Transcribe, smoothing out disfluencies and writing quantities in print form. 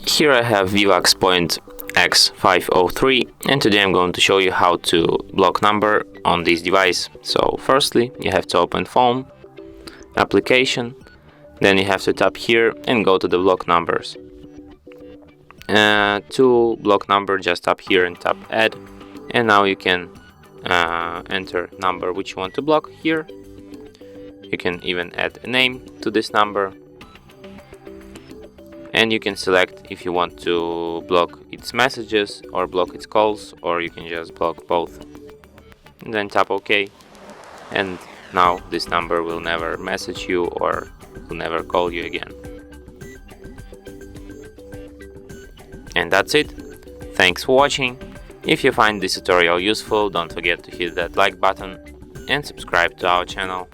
Here I have VIVAX Point X503, and today I'm going to show you how to block number on this device. So firstly, you have to open Phone, Application, then you have to tap here and go to the block numbers. To block number, just tap here and tap Add, and now you can enter number which you want to block here. You can even add a name to this number, and you can select if you want to block its messages or block its calls, or you can just block both. And then tap OK, and now this number will never message you or will never call you again. And that's it. Thanks for watching. If you find this tutorial useful, don't forget to hit that like button and subscribe to our channel.